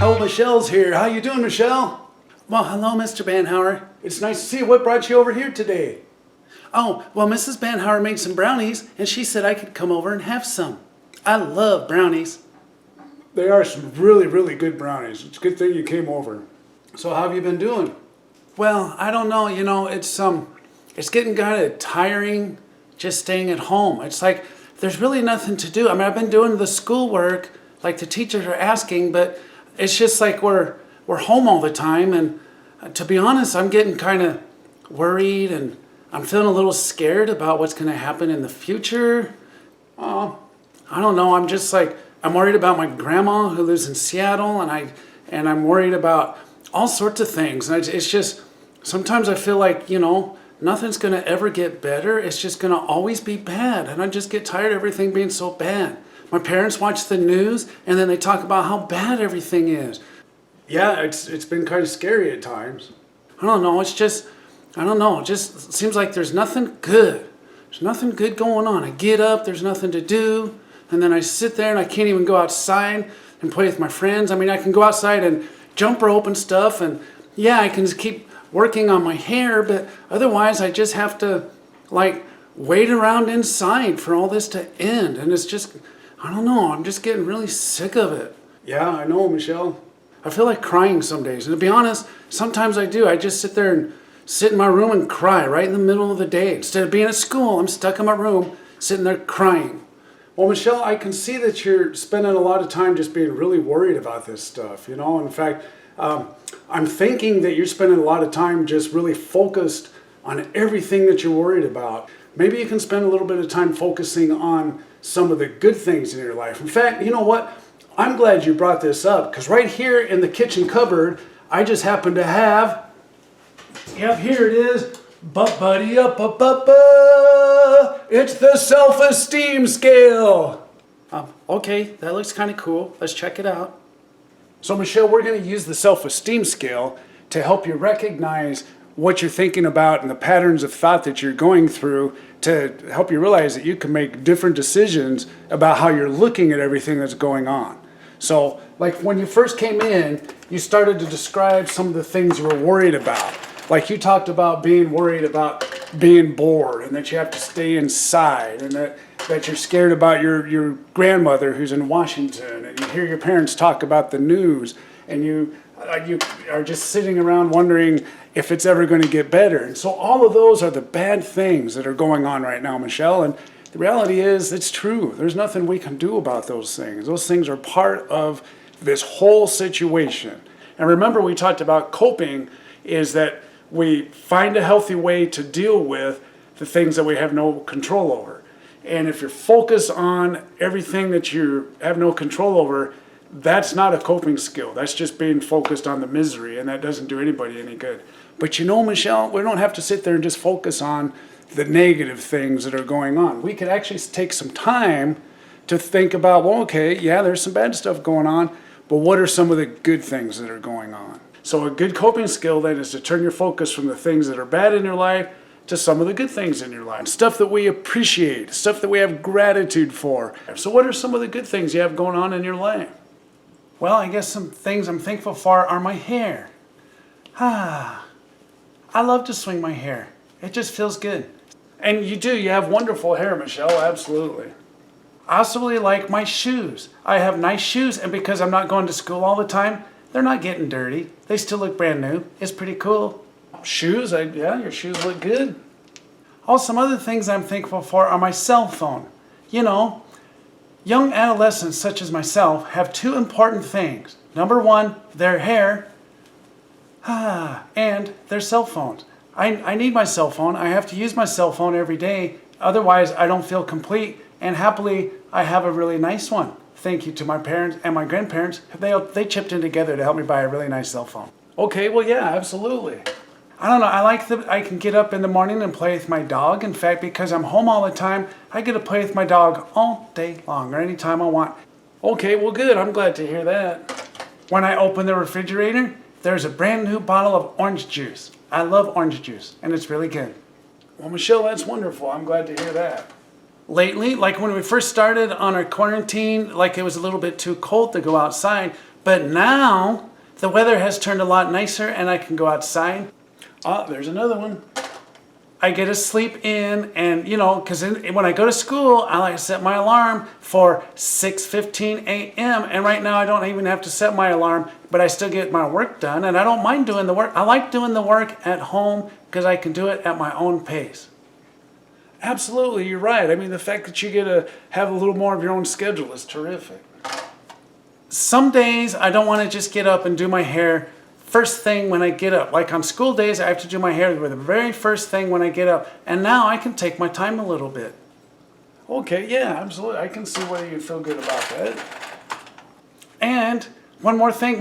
Oh, Michelle's here. How you doing, Michelle? Well, hello, Mr. Banhauer. It's nice to see you. What brought you over here today? Oh, well, Mrs. Banhauer made some brownies, and she said I could come over and have some. I love brownies. They are some really, really good brownies. It's a good thing you came over. So how have you been doing? Well, I don't know. You know, it's getting kind of tiring just staying at home. It's like there's really nothing to do. I mean, I've been doing the schoolwork like the teachers are asking, but it's just like we're home all the time. And to be honest, I'm getting kind of worried and I'm feeling a little scared about what's going to happen in the future. I don't know. I'm worried about my grandma who lives in Seattle, and I'm worried about all sorts of things. And it's just, sometimes I feel like, nothing's going to ever get better. It's just going to always be bad. And I just get tired of everything being so bad. My parents watch the news and then they talk about how bad everything is. Yeah, it's been kind of scary at times. I don't know. It just seems like there's nothing good. There's nothing good going on. I get up, there's nothing to do. And then I sit there and I can't even go outside and play with my friends. I mean, I can go outside and jump rope and stuff. And yeah, I can just keep working on my hair. But otherwise, I just have to wait around inside for all this to end. And it's just, I don't know. I'm just getting really sick of it. Yeah, I know, Michelle. I feel like crying some days. And to be honest, sometimes I do. I just sit there and sit in my room and cry right in the middle of the day. Instead of being at school, I'm stuck in my room, sitting there crying. Well, Michelle, I can see that you're spending a lot of time just being really worried about this stuff, In fact, I'm thinking that you're spending a lot of time just really focused on everything that you're worried about. Maybe you can spend a little bit of time focusing on some of the good things in your life. In fact, you know what? I'm glad you brought this up, because right here in the kitchen cupboard, I just happen to have, yep, here it is. It's the self-esteem scale. Okay, that looks kind of cool. Let's check it out. So Michelle, we're going to use the self-esteem scale to help you recognize what you're thinking about and the patterns of thought that you're going through, to help you realize that you can make different decisions about how you're looking at everything that's going on. So, like when you first came in, you started to describe some of the things you were worried about. Like you talked about being worried about being bored and that you have to stay inside, and that you're scared about your grandmother who's in Washington, and you hear your parents talk about the news, and you are just sitting around wondering if it's ever going to get better. And so all of those are the bad things that are going on right now, Michelle. And the reality is, it's true. There's nothing we can do about those things. Those things are part of this whole situation. And remember, we talked about coping is that we find a healthy way to deal with the things that we have no control over. And if you're focused on everything that you have no control over, that's not a coping skill. That's just being focused on the misery, and that doesn't do anybody any good. But Michelle, we don't have to sit there and just focus on the negative things that are going on. We could actually take some time to think about, well, okay, yeah, there's some bad stuff going on, but what are some of the good things that are going on? So a good coping skill then is to turn your focus from the things that are bad in your life to some of the good things in your life, stuff that we appreciate, stuff that we have gratitude for. So what are some of the good things you have going on in your life? Well, I guess some things I'm thankful for are my hair. I love to swing my hair. It just feels good. And you have wonderful hair, Michelle, absolutely. I also really like my shoes. I have nice shoes, and because I'm not going to school all the time, they're not getting dirty. They still look brand new. It's pretty cool. Shoes, yeah, your shoes look good. Also, some other things I'm thankful for are my cell phone. Young adolescents such as myself have two important things. Number one, their hair, and their cell phones. I need my cell phone. I have to use my cell phone every day. Otherwise, I don't feel complete. And happily, I have a really nice one. Thank you to my parents and my grandparents. They chipped in together to help me buy a really nice cell phone. Okay, well, yeah, absolutely. I don't know. I like that I can get up in the morning and play with my dog. In fact, because I'm home all the time, I get to play with my dog all day long or anytime I want. Okay, well, good. I'm glad to hear that. When I open the refrigerator, there's a brand new bottle of orange juice. I love orange juice, and it's really good. Well, Michelle, that's wonderful. I'm glad to hear that. Lately, like when we first started on our quarantine, like it was a little bit too cold to go outside, But now the weather has turned a lot nicer and I can go outside. Oh, there's another one. I get to sleep in, and because when I go to school, I like to set my alarm for 6:15 a.m. And right now I don't even have to set my alarm, but I still get my work done, and I don't mind doing the work. I like doing the work at home because I can do it at my own pace. Absolutely, you're right. I mean, the fact that you get to have a little more of your own schedule is terrific. Some days I don't want to just get up and do my hair first thing when I get up. Like on school days, I have to do my hair the very first thing when I get up. And now I can take my time a little bit. Okay, yeah, absolutely. I can see why you feel good about that. And one more thing.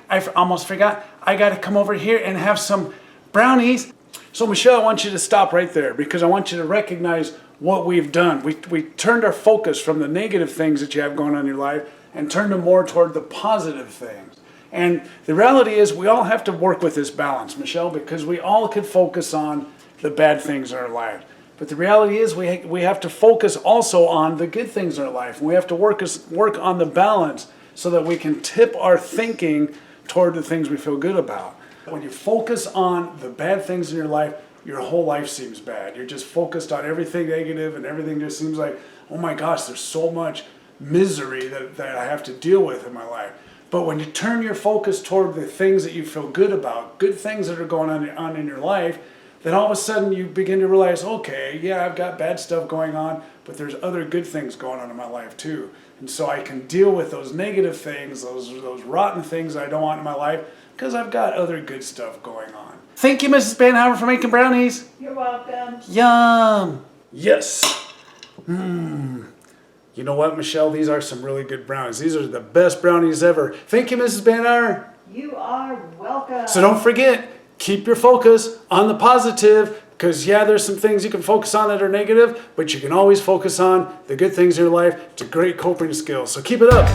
I almost forgot. I got to come over here and have some brownies. So Michelle, I want you to stop right there because I want you to recognize what we've done. We turned our focus from the negative things that you have going on in your life and turned them more toward the positive things. And the reality is we all have to work with this balance, Michelle, because we all could focus on the bad things in our life. But the reality is we have to focus also on the good things in our life. We have to work on the balance so that we can tip our thinking toward the things we feel good about. When you focus on the bad things in your life, your whole life seems bad. You're just focused on everything negative and everything just seems like, oh my gosh, there's so much misery that I have to deal with in my life. But when you turn your focus toward the things that you feel good about, good things that are going on in your life, then all of a sudden you begin to realize, okay, yeah, I've got bad stuff going on, but there's other good things going on in my life too. And so I can deal with those negative things, those rotten things I don't want in my life, because I've got other good stuff going on. Thank you, Mrs. Banhauer, for making brownies. You're welcome. Yum. Yes. You know what, Michelle? These are some really good brownies. These are the best brownies ever. Thank you, Mrs. Banhauer. You are welcome. So don't forget, keep your focus on the positive, because yeah, there's some things you can focus on that are negative, but you can always focus on the good things in your life. It's a great coping skill. So keep it up.